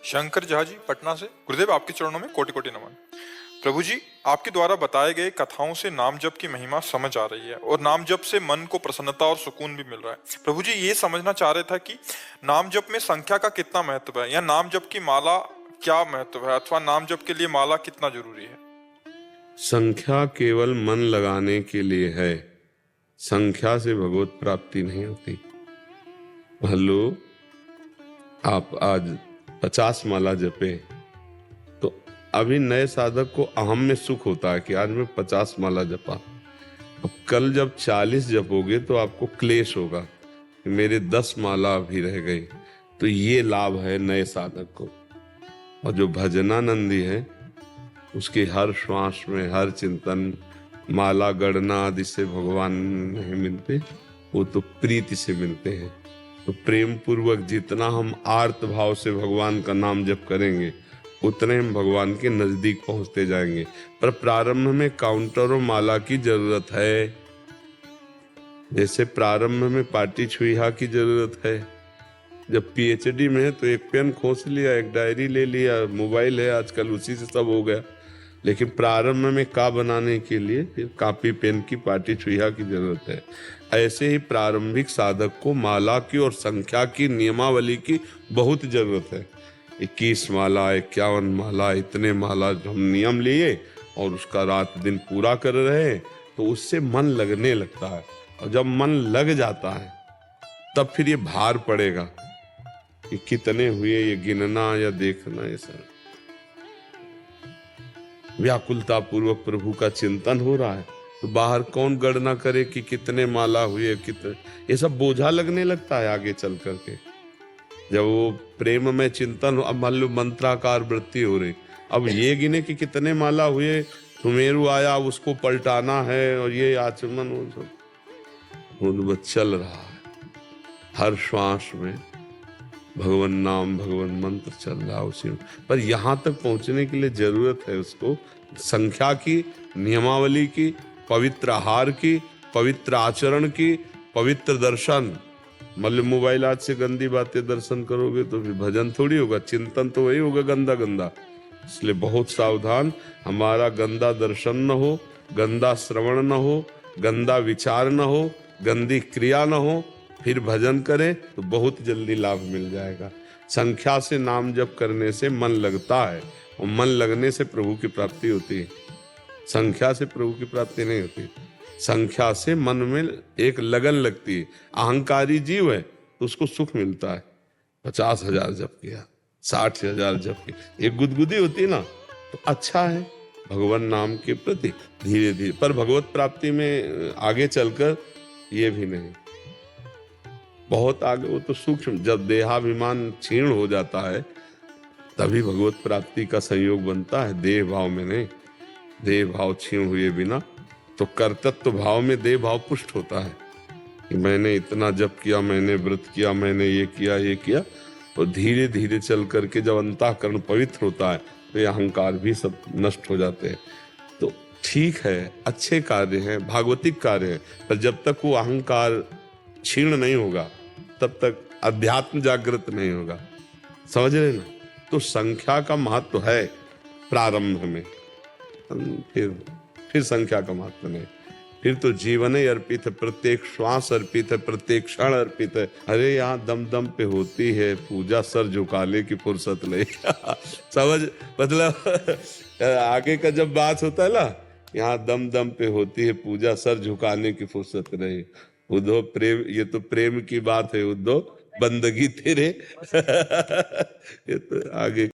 शंकर झा जी पटना से। गुरुदेव आपके चरणों में कोटि कोटि नमन। प्रभु जी, आपके द्वारा बताए गए कथाओं से नाम जप की महिमा समझ आ रही है और नाम जप से मन को प्रसन्नता और सुकून भी मिल रहा है। प्रभु जी, ये समझना चाह रहे था कि नाम जप में संख्या का कितना महत्व है या नाम जप की माला क्या महत्व है अथवा नाम जप के लिए माला कितना जरूरी है। संख्या केवल मन लगाने के लिए है, संख्या से भगवत प्राप्ति नहीं होती। हेलो, आप आज 50 माला जपे तो अभी नए साधक को अहम में सुख होता है कि आज मैं 50 माला जपा। अब कल जब 40 जपोगे तो आपको क्लेश होगा कि मेरे 10 माला अभी रह गई। तो ये लाभ है नए साधक को। और जो भजनानंदी है उसके हर श्वास में, हर चिंतन, माला गणना आदि से भगवान नहीं मिलते, वो तो प्रीति से मिलते हैं। तो प्रेम पूर्वक जितना हम आर्त भाव से भगवान का नाम जप करेंगे उतने हम भगवान के नजदीक पहुंचते जाएंगे। पर प्रारंभ में काउंटर और माला की जरूरत है। जैसे प्रारंभ में पाटी छुईहा की जरूरत है। जब पीएचडी में है तो एक पेन खोस लिया, एक डायरी ले लिया, मोबाइल है आजकल, उसी से सब हो गया। लेकिन प्रारंभ में का बनाने के लिए फिर कापी पेन की, पाटी छुईहा की जरूरत है। ऐसे ही प्रारंभिक साधक को माला की और संख्या की, नियमावली की बहुत जरूरत है। 21 माला, 51 माला, इतने माला हम नियम लिए और उसका रात दिन पूरा कर रहे हैं तो उससे मन लगने लगता है। और जब मन लग जाता है तब फिर ये भार पड़ेगा कि कितने हुए, ये गिनना या देखना, ये सब व्याकुलता पूर्वक प्रभु का चिंतन हो रहा है तो बाहर कौन गणना करे कि कितने माला हुए, कितने, ये सब बोझा लगने लगता है आगे चल करके। जब वो प्रेम में चिंतन, अब मान लो मंत्राकार वृत्ति हो रही, अब ये गिने कि कितने माला हुए, सुमेरु आया उसको पलटाना है और ये आचमन, वो सब चल रहा है। हर श्वास में भगवान नाम, भगवान मंत्र चल रहा है उसी में। पर यहाँ तक पहुँचने के लिए जरूरत है उसको संख्या की, नियमावली की, पवित्र आहार की, पवित्र आचरण की, पवित्र दर्शन। मतलब मोबाइल आज से गंदी बातें दर्शन करोगे तो फिर भजन थोड़ी होगा, चिंतन तो वही होगा गंदा गंदा। इसलिए बहुत सावधान, हमारा गंदा दर्शन न हो, गंदा श्रवण न हो, गंदा विचार न हो, गंदी क्रिया न हो, फिर भजन करें तो बहुत जल्दी लाभ मिल जाएगा। संख्या से नाम जप करने से मन लगता है और मन लगने से प्रभु की प्राप्ति होती है। संख्या से प्रभु की प्राप्ति नहीं होती, संख्या से मन में एक लगन लगती है। अहंकारी जीव है तो उसको सुख मिलता है। 50,000 जप किया, 60,000 जप किया, एक गुदगुदी होती है ना, तो अच्छा है भगवान नाम के प्रति धीरे धीरे। पर भगवत प्राप्ति में आगे चलकर ये भी नहीं, बहुत आगे, वो तो सूक्ष्म। जब देहाभिमान क्षीण हो जाता है तभी भगवत प्राप्ति का संयोग बनता है, देह भाव में नहीं। देह भाव क्षीण हुए बिना तो कर्तृत्व भाव में देह भाव पुष्ट होता है कि मैंने इतना जप किया, मैंने व्रत किया, मैंने ये किया, ये किया। और धीरे धीरे चल करके जब अंतःकरण पवित्र होता है तो ये अहंकार भी सब नष्ट हो जाते हैं। तो ठीक है, अच्छे कार्य हैं, भागवतिक कार्य हैं, पर जब तक वो अहंकार क्षीण नहीं होगा तब तक अध्यात्म जागृत नहीं होगा। समझ रहे ना? तो संख्या का महत्व है प्रारंभ में, फिर संख्या का महत्व नहीं। फिर तो जीवन ही अर्पित है, प्रत्येक श्वास अर्पित है, प्रत्येक क्षण अर्पित है। अरे यहाँ दम दम पे होती है पूजा, सर झुकाने की फुर्सत नहीं। समझ, मतलब आगे का जब बात होता है ना, यहाँ दम दम पे होती है पूजा, सर झुकाने की फुर्सत नहीं। उद्धव प्रेम, ये तो प्रेम की बात है उद्धव, बंदगी तेरे। ये तो आगे